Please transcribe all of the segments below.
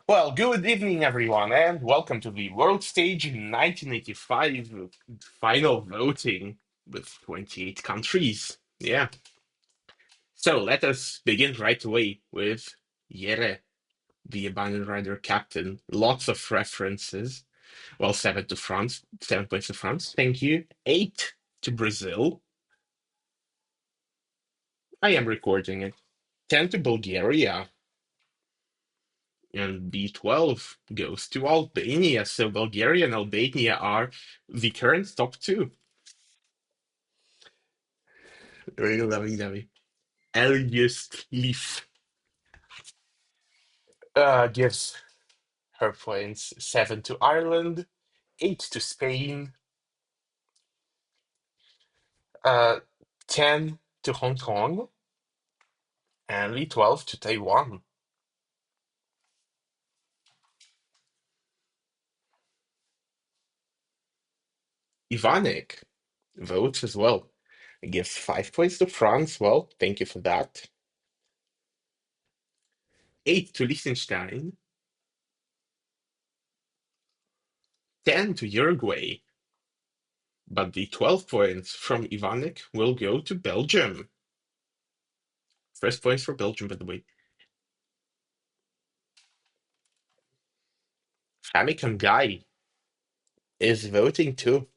Well, good evening, everyone, and welcome to the World Stage 1985 final voting with 28 countries. Yeah. So let us begin right away with Jere, the Abandoned Rider captain. Lots of references. Well, 7 to France, 7 points to France. Thank you. 8 to Brazil. I am recording it. 10 to Bulgaria. And B12 goes to Albania. So Bulgaria and Albania are the current top two. Very lovey-dovey. Earliest Leaf gives her points 7 to Ireland, 8 to Spain, uh, 10 to Hong Kong, and only 12 to Taiwan. Ivanek votes as well. He gives 5 points to France. Well, thank you for that. 8 to Liechtenstein, 10 to Uruguay. But the 12 points from Ivanek will go to Belgium. First points for Belgium, by the way. Famicom Guy is voting too.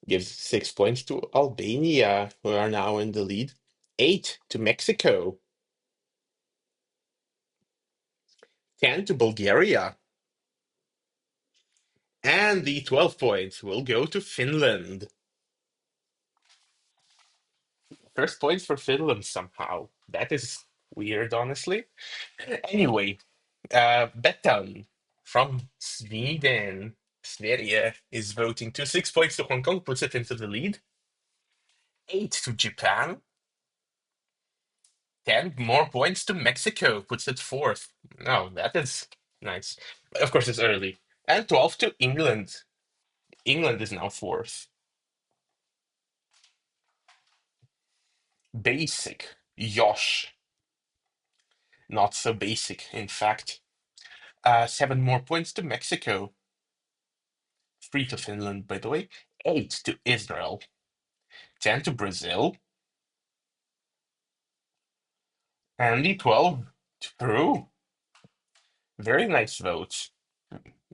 Gives 6 points to Albania, who are now in the lead. 8 to Mexico. 10 to Bulgaria. And the 12 points will go to Finland. First points for Finland somehow. That is weird, honestly. Anyway, Bettan from Sweden. Sverige is voting to 6 points to Hong Kong, puts it into the lead. 8 to Japan. 10 more points to Mexico, puts it fourth. No, that is nice. Of course, it's early. And 12 to England. England is now fourth. Basic. Yosh. Not so basic, in fact. 7 more points to Mexico. 3 to Finland, by the way. 8 to Israel. 10 to Brazil. And the 12 to Peru. Very nice votes.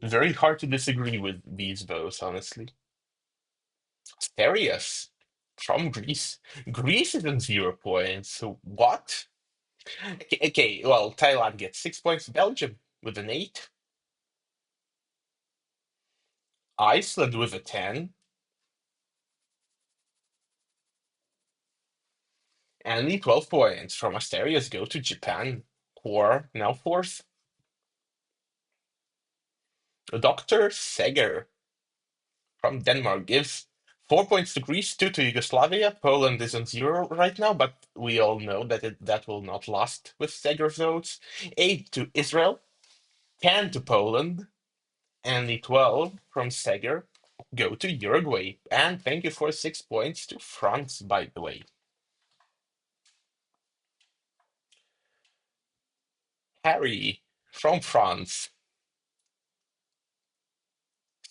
Very hard to disagree with these votes, honestly. Asterios from Greece. Greece is on 0 points. So what? Okay, well, Thailand gets 6 points. Belgium with an 8. Iceland with a 10. And the 12 points from Asterios go to Japan, who are now fourth. Dr. Seger from Denmark gives 4 points to Greece, 2 to Yugoslavia. Poland is on 0 right now, but we all know that that will not last with Seger's votes. 8 to Israel, 10 to Poland, and the 12 from Seger go to Uruguay. And thank you for 6 points to France, by the way. Harry from France.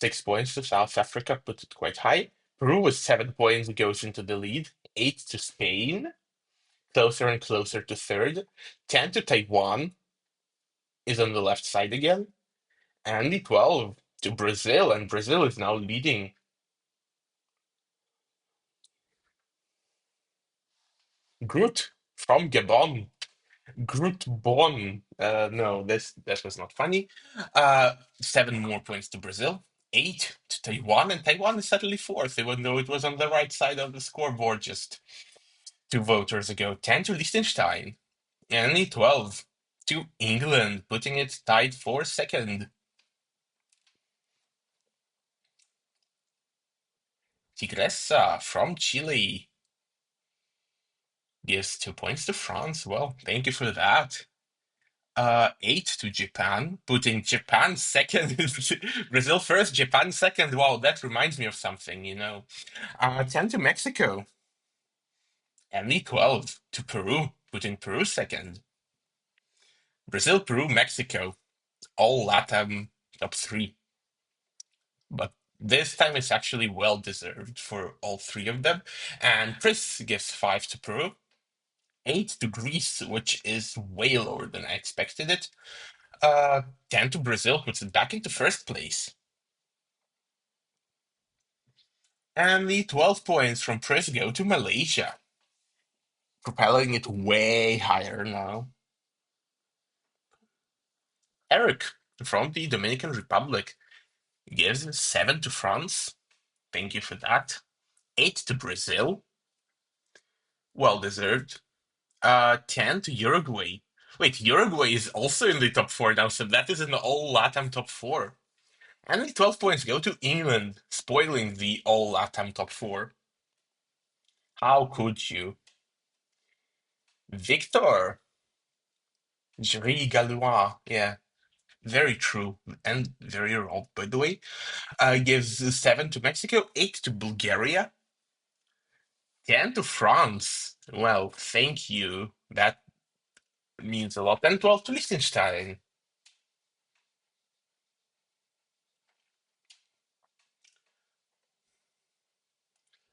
6 points to South Africa, put it quite high. Peru with 7 points goes into the lead. 8 to Spain, closer and closer to third. 10 to Taiwan is on the left side again. And the 12 to Brazil, and Brazil is now leading. Groot from Gabon. Groot Bon. No, this was not funny. 7 more points to Brazil. 8 to Taiwan, and Taiwan is suddenly fourth, even though it was on the right side of the scoreboard just 2 voters ago. 10 to Liechtenstein. And only 12 to England, putting it tied for second. Tigresa from Chile gives 2 points to France. Well, thank you for that. 8 to Japan, putting Japan second. Brazil first, Japan second. Wow, that reminds me of something. 10 to Mexico. Only 12 to Peru, putting Peru second. Brazil, Peru, Mexico all LATAM top three. But this time it's actually well deserved for all three of them. And Chris gives 5 to Peru, 8 to Greece, which is way lower than I expected it. 10 to Brazil, puts it back into first place. And the 12 points from Chris go to Malaysia, propelling it way higher now. Eric from the Dominican Republic gives 7 to France. Thank you for that. 8 to Brazil. Well deserved. 10 to Uruguay. Wait, Uruguay is also in the top four now, so that is in the all LATAM top four. And the 12 points go to England, spoiling the all LATAM top four. How could you? Victor Jury Galois, yeah, very true and very wrong, by the way. Gives 7 to Mexico, 8 to Bulgaria, 10 to France. Well, thank you. That means a lot. And 12 to Liechtenstein.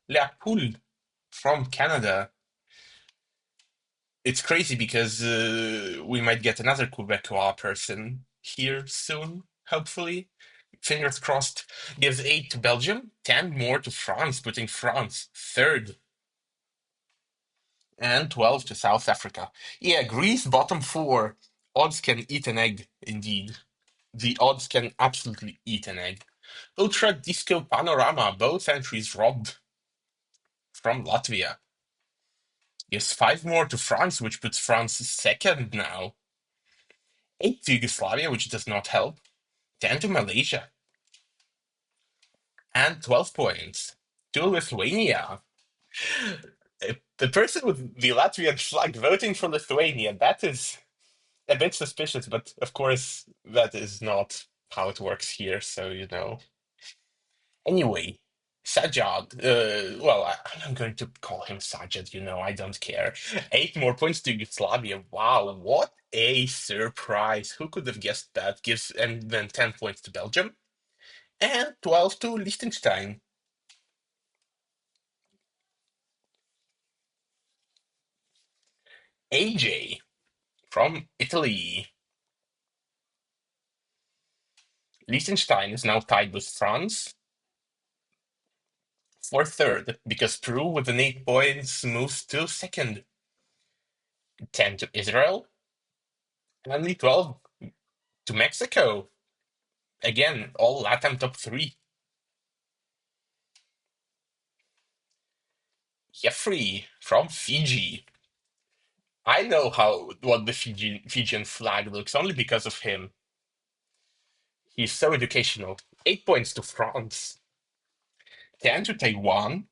Leopold from Canada. It's crazy because we might get another Quebecois person here soon, hopefully. Fingers crossed. Gives 8 to Belgium, 10 more to France, putting France third. And 12 to South Africa. Yeah, Greece, bottom four. Odds can eat an egg, indeed. The odds can absolutely eat an egg. Ultra Disco Panorama, both entries robbed from Latvia. Gives 5 more to France, which puts France second now. 8 to Yugoslavia, which does not help. 10 to Malaysia. And 12 points to Lithuania. The person with the Latvian flag voting for Lithuania, that is a bit suspicious, but of course, that is not how it works here, so you know. Anyway, Sajad, I'm going to call him Sajad, I don't care. 8 more points to Yugoslavia. Wow, what a surprise. Who could have guessed that? And then 10 points to Belgium and 12 to Liechtenstein. AJ from Italy. Liechtenstein is now tied with France for third because Peru with an 8 points moves to second. 10 to Israel, only 12 to Mexico. Again, all LATAM top three. Jeffrey from Fiji. I know what the Fijian flag looks only because of him. He's so educational. 8 points to France, 10 to Taiwan,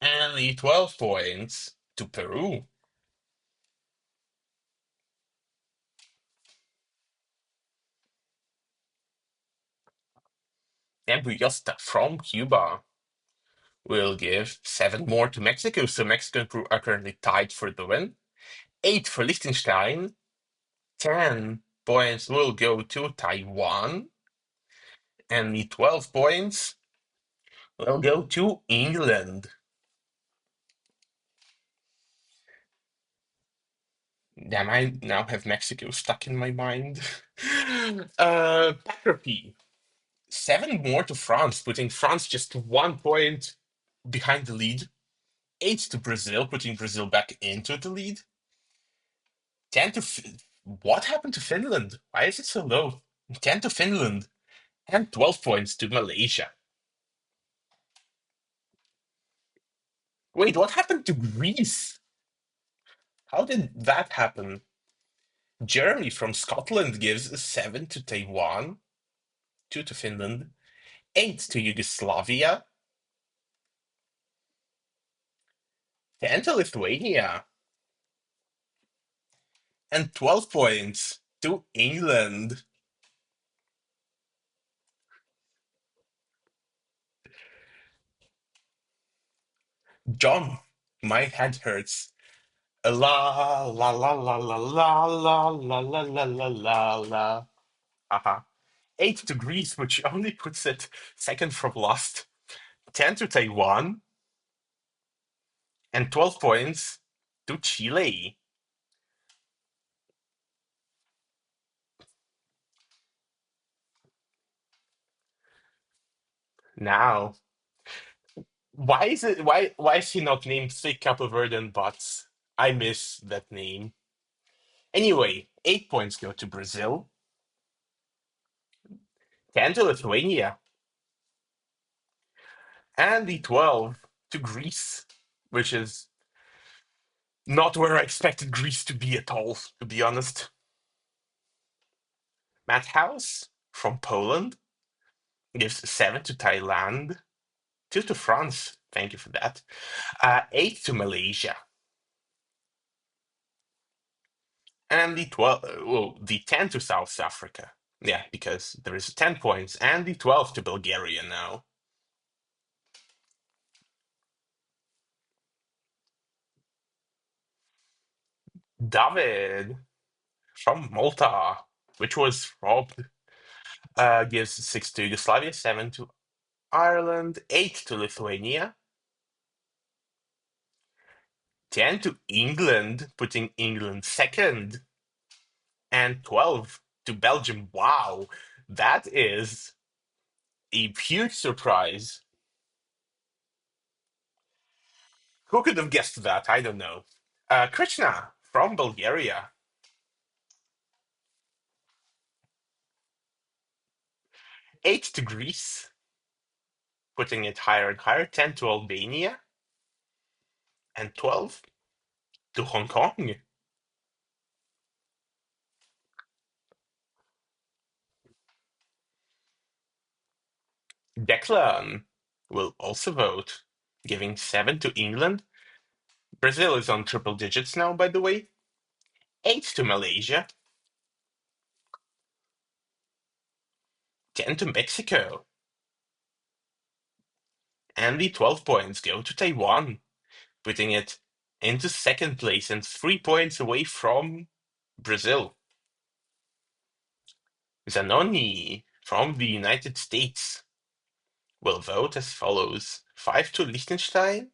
and the 12 points to Peru. And Briosta from Cuba will give 7 more to Mexico, so Mexico and Peru are currently tied for the win. 8 for Liechtenstein, 10 points will go to Taiwan, and the 12 points will go to England. Damn, I now have Mexico stuck in my mind. Packer P. 7 more to France, putting France just 1 point behind the lead. 8 to Brazil, putting Brazil back into the lead. 10 to. What happened to Finland? Why is it so low? 10 to Finland. And 12 points to Malaysia. Wait, what happened to Greece? How did that happen? Jeremy from Scotland gives 7 to Taiwan, 2 to Finland, 8 to Yugoslavia, 10 to Lithuania, and 12 points to England. John, my head hurts. La la la la la la la la la la la la la. Haha. 8 to Greece, which only puts it second from last. 10 to Taiwan, and 12 points to Chile. Now, why is he not named Thick Capo Verdean Bots? I miss that name. Anyway, 8 points go to Brazil, 10 to Lithuania, and the 12 to Greece, which is not where I expected Greece to be at all, to be honest. Matt House from Poland gives 7 to Thailand, 2 to France, thank you for that, 8 to Malaysia, and the 10 to South Africa. Yeah, because there is 10 points, and the 12 to Bulgaria now. David from Malta, which was robbed, gives 6 to Yugoslavia, 7 to Ireland, 8 to Lithuania, 10 to England, putting England second, and 12 to Belgium. Wow, that is a huge surprise. Who could have guessed that? I don't know. Krishna from Bulgaria, 8 to Greece, putting it higher and higher, 10 to Albania, and 12 to Hong Kong. Declan will also vote, giving 7 to England. Brazil is on triple digits now, by the way. 8 to Malaysia, 10 to Mexico, and the 12 points go to Taiwan, putting it into second place and 3 points away from Brazil. Zanoni from the United States will vote as follows: 5 to Liechtenstein,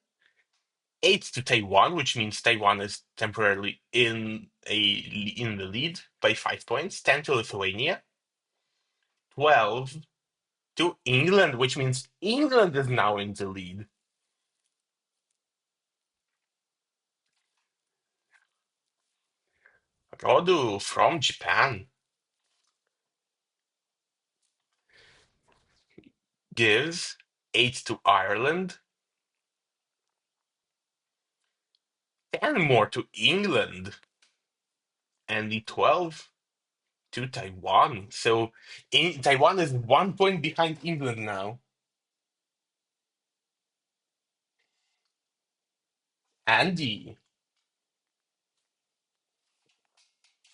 8 to Taiwan, which means Taiwan is temporarily in the lead by 5 points, 10 to Lithuania, 12 to England, which means England is now in the lead. Rodu from Japan gives 8 to Ireland, 10 more to England, and the 12 to Taiwan. So Taiwan is 1 point behind England now. Andy,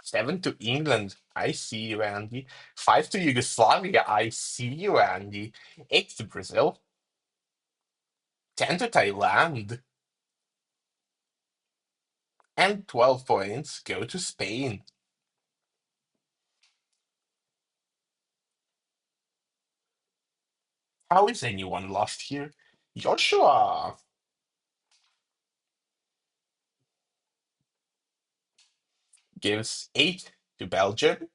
7 to England. I see you, Andy. 5 to Yugoslavia. I see you, Andy. 8 to Brazil. 10 to Thailand. And 12 points go to Spain. How is anyone lost here? Joshua gives 8 to Belgium,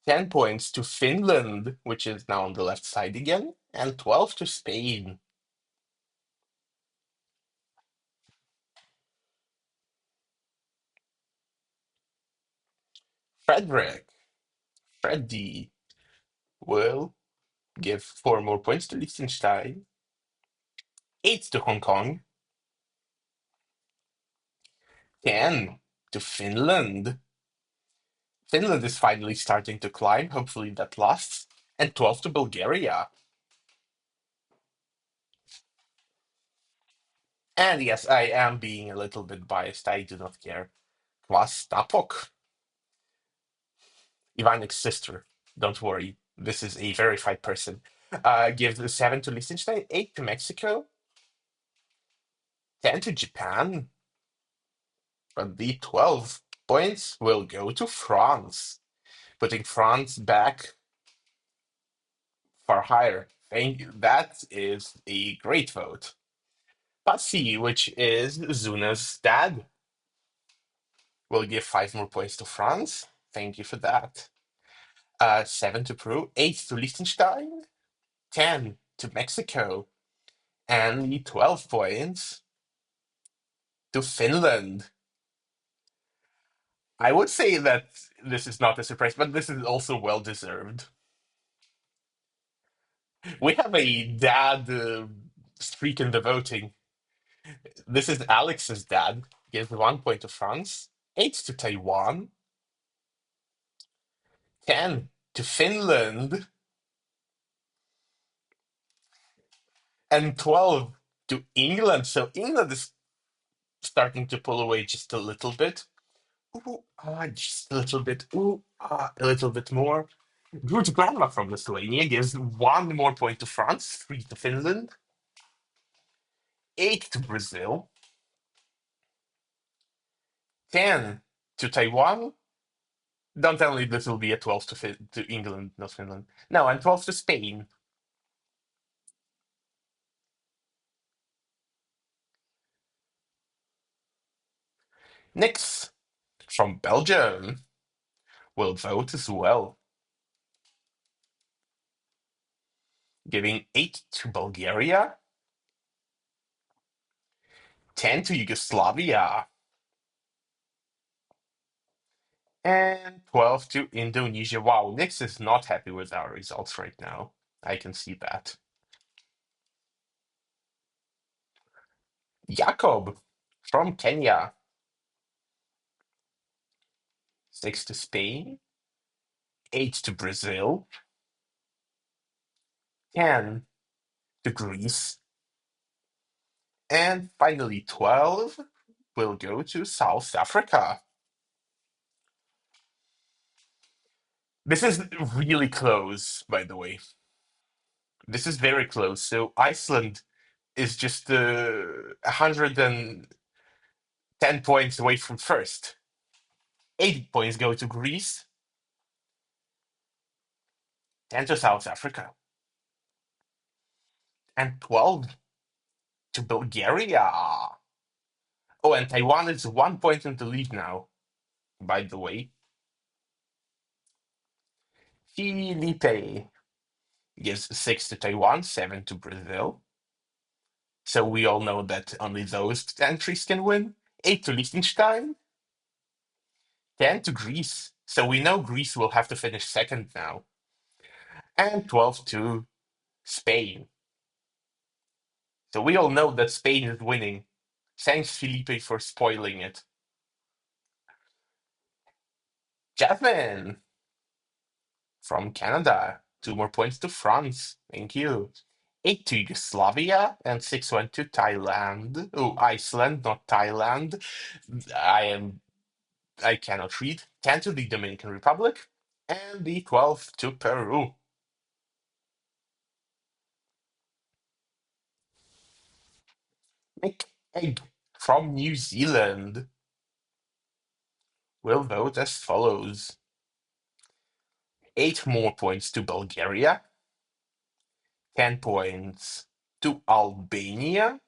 10 points to Finland, which is now on the left side again, and 12 to Spain. Frederick, Freddy, will give 4 more points to Liechtenstein, 8 to Hong Kong, 10 to Finland. Finland is finally starting to climb. Hopefully that lasts. And 12 to Bulgaria. And yes, I am being a little bit biased. I do not care. Kwas Tapok, Ivanik's sister. Don't worry. This is a verified person. Gives 7 to Liechtenstein, 8 to Mexico, 10 to Japan, but the 12 points will go to France, putting France back far higher. Thank you. That is a great vote. Pasi, which is Zuna's dad, will give 5 more points to France. Thank you for that. 7 to Peru, 8 to Liechtenstein, 10 to Mexico, and the 12 points to Finland. I would say that this is not a surprise, but this is also well deserved. We have a dad streak in the voting. This is Alex's dad. Gives 1 point to France, 8 to Taiwan, 10 to Finland, and 12 to England. So England is starting to pull away just a little bit. Ooh, just a little bit. Ooh, a little bit more. George Grandma from Lithuania gives 1 more point to France, 3 to Finland, 8 to Brazil, 10 to Taiwan. Don't tell me this will be a 12 to England, not Finland. No, and 12 to Spain. Nix from Belgium will vote as well, giving 8 to Bulgaria, 10 to Yugoslavia, and 12 to Indonesia. Wow, Nix is not happy with our results right now. I can see that. Jakob from Kenya, 6 to Spain, 8 to Brazil, 10 to Greece, and finally 12 will go to South Africa. This is really close, by the way. This is very close. So Iceland is just 110 points away from first. 8 points go to Greece, 10 to South Africa, and 12 to Bulgaria. Oh, and Taiwan is 1 point in the lead now, by the way. Felipe gives 6 to Taiwan, 7 to Brazil. So we all know that only those entries can win. 8 to Liechtenstein, 10 to Greece. So we know Greece will have to finish second now. And 12 to Spain. So we all know that Spain is winning. Thanks, Felipe, for spoiling it. Jasmine from Canada. 2 more points to France. Thank you. 8 to Yugoslavia and 6 went to Thailand. Oh, Iceland, not Thailand. I cannot read. 10 to the Dominican Republic and the 12 to Peru. Mick Egg from New Zealand will vote as follows. 8 more points to Bulgaria, 10 points to Albania,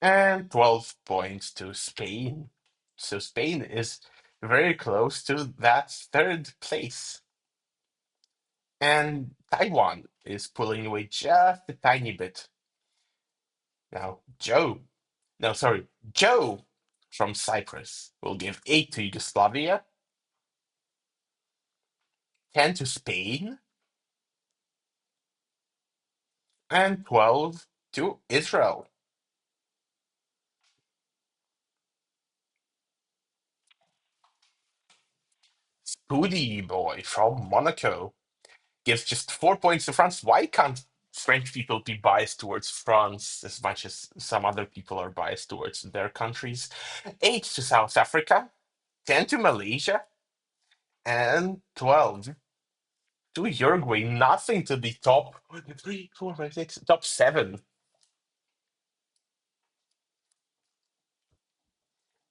and 12 points to Spain. So Spain is very close to that third place. And Taiwan is pulling away just a tiny bit. Now, Joe from Cyprus will give 8 to Yugoslavia, 10 to Spain, and 12 to Israel. Spoody Boy from Monaco gives just 4 points to France. Why can't French people be biased towards France as much as some other people are biased towards their countries? 8 to South Africa, 10 to Malaysia, and 12 to Uruguay. Nothing to the top 3, 4, 5, 6, top 7.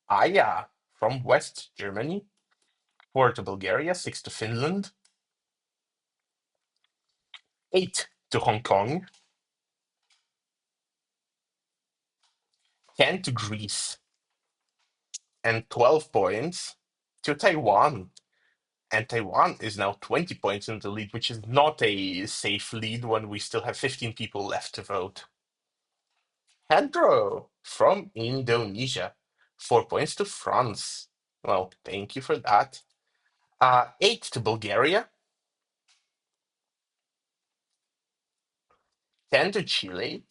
Aya from West Germany. 4 to Bulgaria. 6 to Finland. 8 to Hong Kong. 10 to Greece. And 12 points to Taiwan. And Taiwan is now 20 points in the lead, which is not a safe lead when we still have 15 people left to vote. Hendro from Indonesia. 4 points to France. Well, thank you for that. 8 to Bulgaria. 10 to Chile.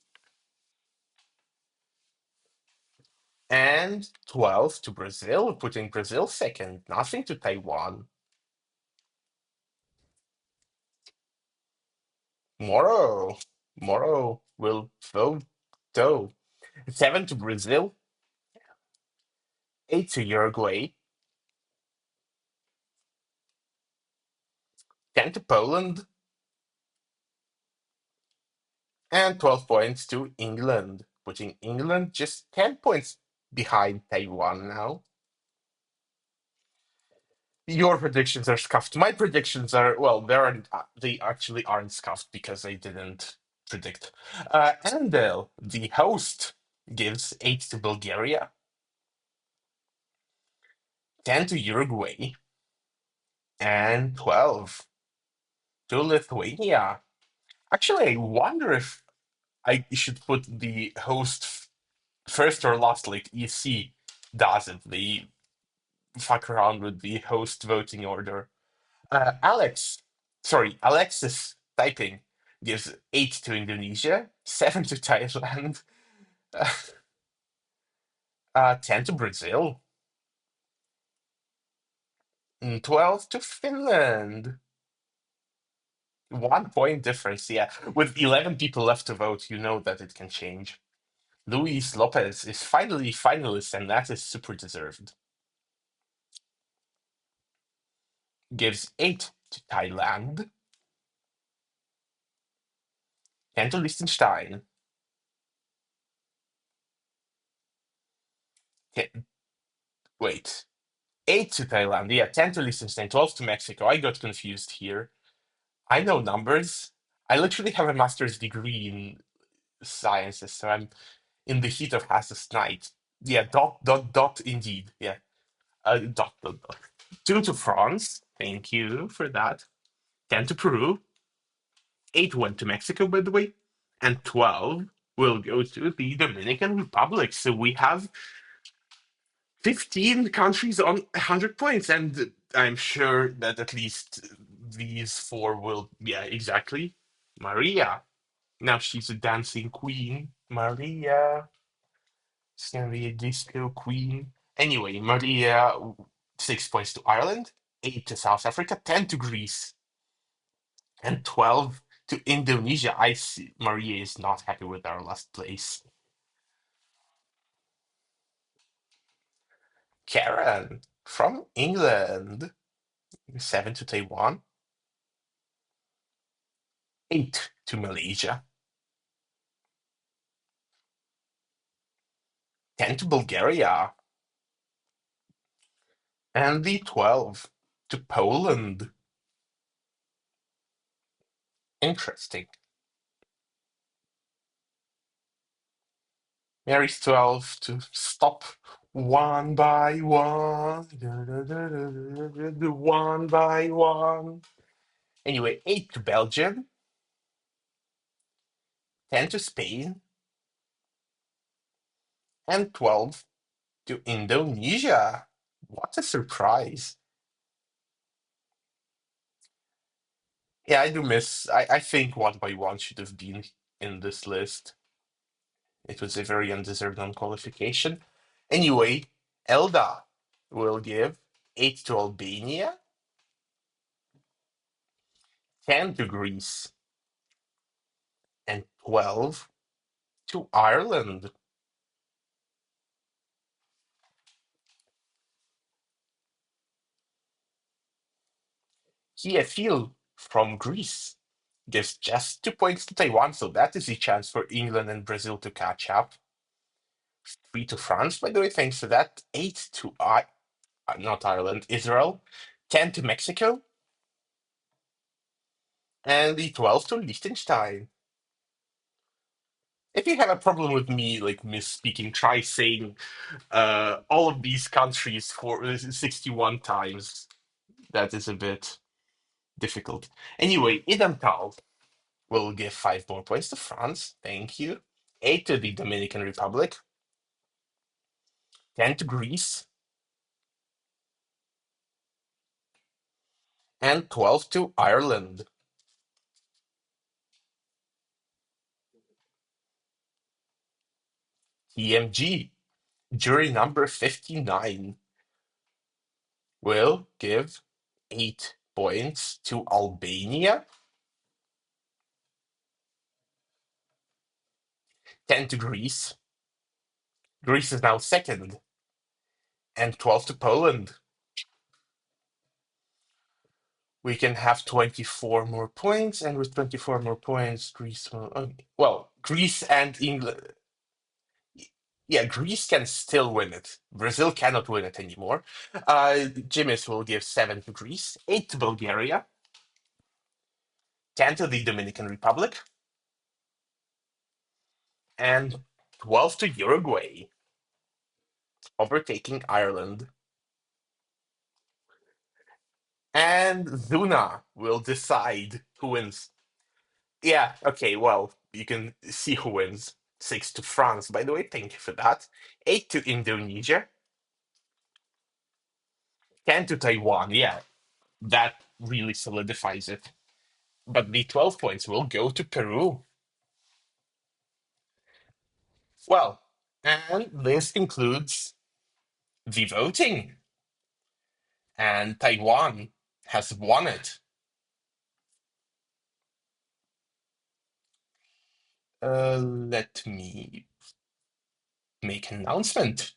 And 12 to Brazil, putting Brazil second. Nothing to Taiwan. Moro will vote though. 7 to Brazil. 8 to Uruguay. 10 to Poland. And 12 points to England, putting England just 10 points behind Taiwan now. Your predictions are scuffed. My predictions are, well, they actually aren't scuffed because I didn't predict. Andel, the host, gives 8 to Bulgaria, 10 to Uruguay, and 12 to Lithuania. Actually, I wonder if I should put the host first or last, like EC does it. They fuck around with the host voting order. Alexis typing gives 8 to Indonesia, 7 to Thailand, 10 to Brazil, and 12 to Finland. 1 point difference, yeah. With 11 people left to vote, you know that it can change. Luis Lopez is finally finalist, and that is super deserved. Gives 8 to Thailand, 10 to Liechtenstein, wait, 8 to Thailand, yeah, 10 to Liechtenstein, 12 to Mexico. I got confused here. I know numbers. I literally have a master's degree in sciences, so I'm in the heat of Hass's night. Yeah, dot, indeed. Yeah, dot. 2 to France. Thank you for that. 10 to Peru. 8 went to Mexico, by the way. And 12 will go to the Dominican Republic. So we have 15 countries on 100 points. And I'm sure that at least these four will, yeah, exactly. Maria. Now she's a dancing queen. Maria. She's gonna be a disco queen. Anyway, Maria, 6 points to Ireland, 8 to South Africa, 10 to Greece, and 12 to Indonesia. I see Maria is not happy with our last place. Karen from England, 7 to Taiwan, 8 to Malaysia, 10 to Bulgaria, and the 12 to Poland. Interesting. Mary's 12 to stop one by one. One by one. Anyway, 8 to Belgium, 10 to Spain, and 12 to Indonesia. What a surprise. Yeah, I do miss. I think one by one should have been in this list. It was a very undeserved non-qualification. Anyway, Elda will give 8 to Albania, 10 to Greece, and 12 to Ireland. Phil from Greece gives just 2 points to Taiwan, so that is a chance for England and Brazil to catch up. 3 to France, by the way, thanks to that. 8 to not Ireland, Israel. 10 to Mexico. And the 12 to Liechtenstein. If you have a problem with me like misspeaking, try saying all of these countries for 61 times. That is a bit difficult. Anyway, Idemtal will give 5 more points to France. Thank you. 8 to the Dominican Republic. 10 to Greece. And 12 to Ireland. TMG, jury number 59, will give 8 points to Albania. 10 to Greece. Greece is now second. And 12 to Poland. We can have 24 more points, and with 24 more points, Greece will. Well, Greece and England. Yeah, Greece can still win it. Brazil cannot win it anymore. Jimis will give 7 to Greece, 8 to Bulgaria, 10 to the Dominican Republic, and 12 to Uruguay, overtaking Ireland. And Zuna will decide who wins. Yeah, okay, well, you can see who wins. 6 to France, by the way, thank you for that. 8 to Indonesia, 10 to Taiwan. Yeah, that really solidifies it. But the 12 points will go to Peru. Well, and this concludes the voting. And Taiwan has won it. Let me make an announcement.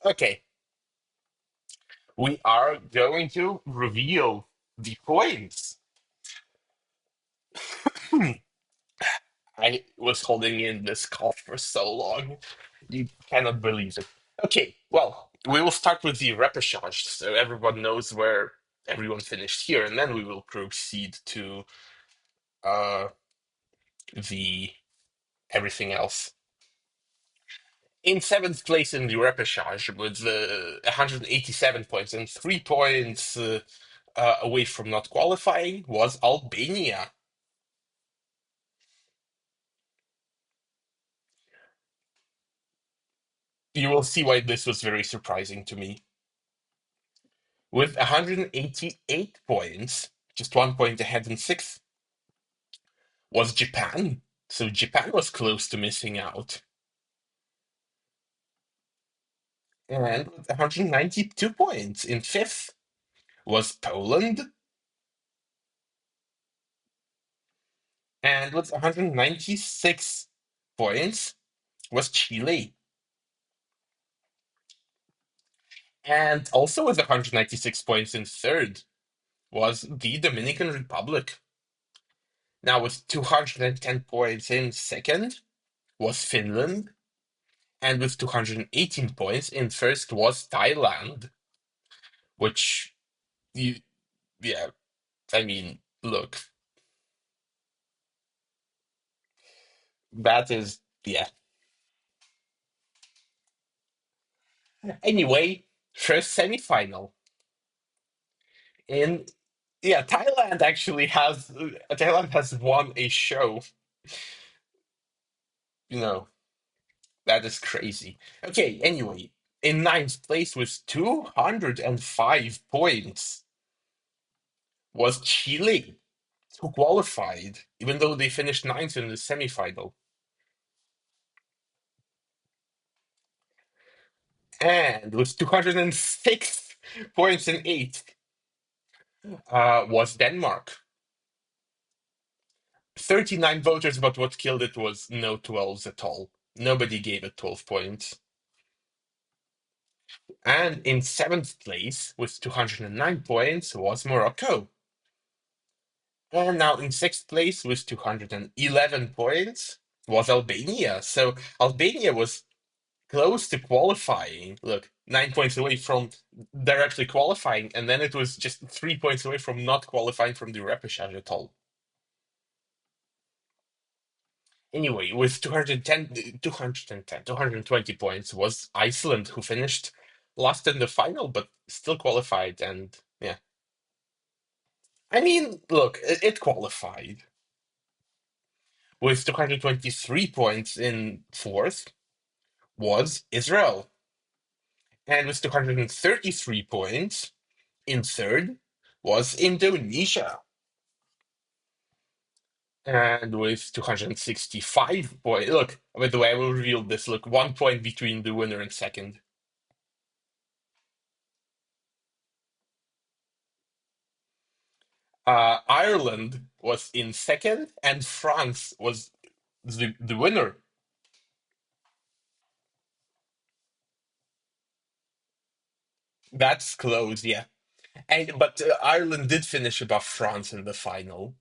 Okay, we are going to reveal the points. I was holding in this cough for so long. You cannot believe it. Okay, well, we will start with the repechage, so everyone knows where everyone finished here, and then we will proceed to uh, the everything else. In seventh place in the repechage with 187 points and 3 points away from not qualifying was Albania. You will see why this was very surprising to me. With 188 points, just 1 point ahead in sixth, was Japan. So Japan was close to missing out. And with 192 points in fifth was Poland. And with 196 points was Chile. And also with 196 points in third was the Dominican Republic. Now with 210 points in second was Finland. And with 218 points in first was Thailand. Which, you, yeah, I mean, look, that is, yeah. Anyway, first semifinal. In, yeah, Thailand has won a show. You know, that is crazy. Okay, anyway, in ninth place with 205 points was Chile, who qualified, even though they finished ninth in the semifinal. And with 206 points in eighth was Denmark. 39 voters, but what killed it was no 12s at all. Nobody gave it 12 points. And in seventh place, with 209 points, was Morocco. And now in sixth place, with 211 points, was Albania. So Albania was close to qualifying. Look, 9 points away from directly qualifying, and then it was just 3 points away from not qualifying from the repechage at all. Anyway, with 220 points was Iceland, who finished last in the final, but still qualified. And yeah, I mean, look, it qualified. With 223 points in fourth was Israel. And with 233 points in third was Indonesia. And with 265 points, look, by the way, I will reveal this. Look, 1 point between the winner and second. Ireland was in second, and France was the winner. That's close, yeah. And but Ireland did finish above France in the final.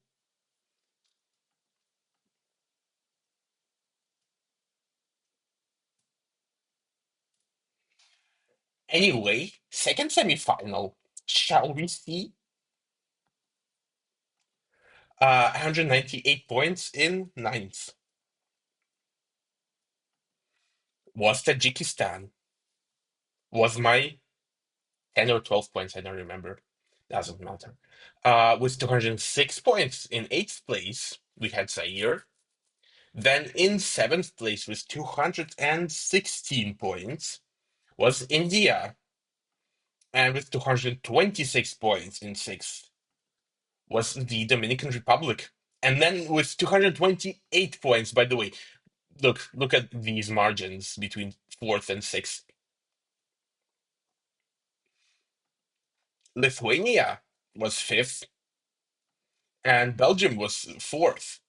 Anyway, second semifinal. Shall we see? 198 points in ninth was Tajikistan. Was my 10 or 12 points, I don't remember. Doesn't matter. With 206 points in eighth place, we had Zaire. Then in seventh place with 216 points was India. And with 226 points in sixth was the Dominican Republic. And then with 228 points, by the way, look at these margins between fourth and sixth. Lithuania was fifth, and Belgium was fourth.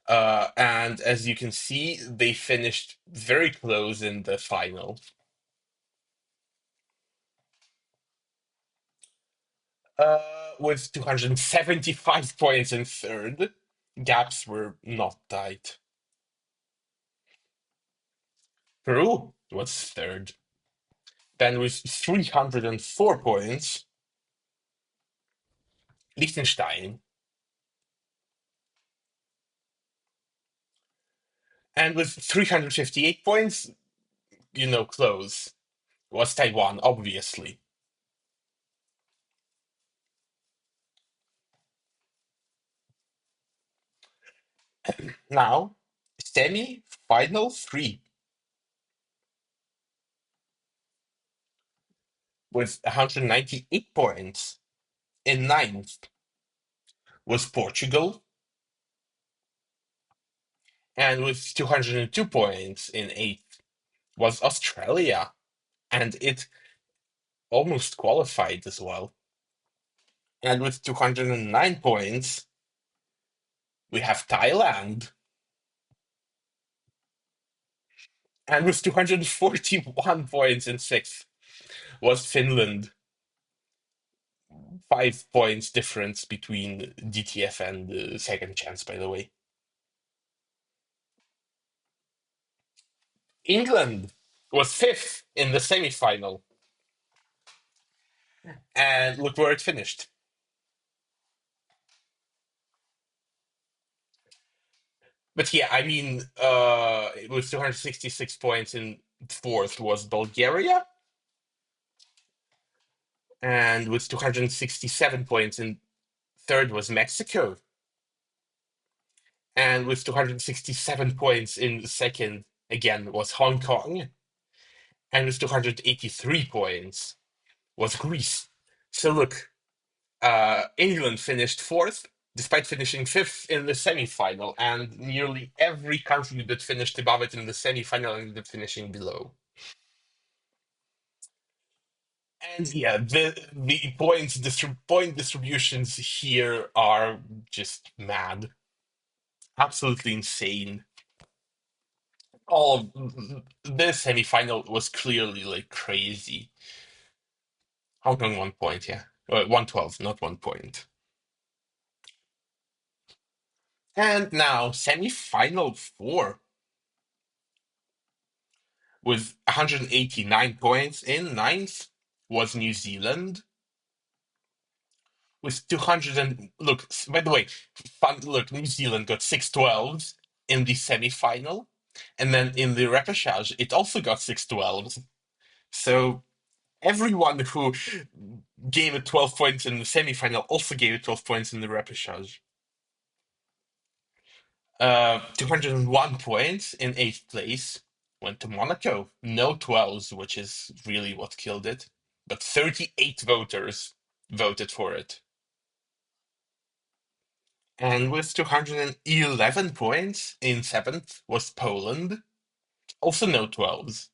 And as you can see, they finished very close in the final. With 275 points in third. Gaps were not tight. Peru was third. Then with 304 points, Liechtenstein. And with 358 points, close, was Taiwan, obviously. Now, semi-final three with 198 points. In ninth was Portugal, and with 202 points in eighth was Australia, and it almost qualified as well. And with 209 points, we have Thailand. And with 241 points in sixth was Finland. 5 points difference between DTF and Second Chance, by the way. England was fifth in the semi-final, and look where it finished. But yeah, I mean, with 266 points in fourth was Bulgaria, and with 267 points in third was Mexico, and with 267 points in second again was Hong Kong, and with 283 points was Greece. So look, England finished fourth, despite finishing fifth in the semi-final, and nearly every country that finished above it in the semi-final ended up finishing below. And yeah, the point distributions here are just mad. Absolutely insane. All of this semifinal was clearly like crazy. Hong Kong 1 point, yeah. 112, not 1 point. And now semifinal four with 189 points in ninth was New Zealand with 200 and look, by the way, fun look, New Zealand got 612s in the semifinal, and then in the repechage it also got 612s. So everyone who gave it 12 points in the semifinal also gave it 12 points in the repechage. 201 points in eighth place went to Monaco. No 12s, which is really what killed it. But 38 voters voted for it. And with 211 points in seventh was Poland. Also no 12s.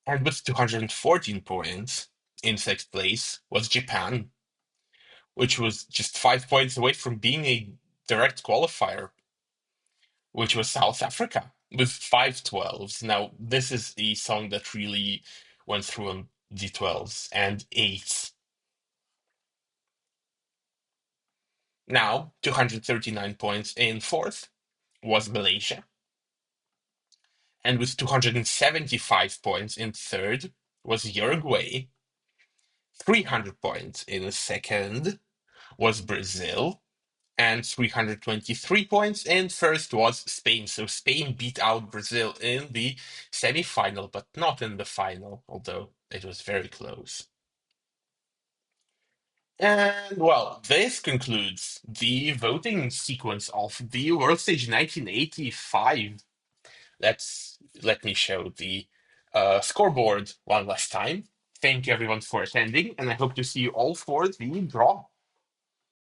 And with 214 points in sixth place was Japan, which was just 5 points away from being a direct qualifier, which was South Africa with 5 12s. Now, this is a song that really went through on the 12s and 8s. Now, 239 points in fourth was Malaysia. And with 275 points in third was Uruguay. 300 points in second was Brazil. And 323 points in first was Spain. So Spain beat out Brazil in the semi-final, but not in the final, although it was very close. And well, this concludes the voting sequence of the World Stage 1985. Let me show the scoreboard one last time. Thank you everyone for attending, and I hope to see you all for the draw.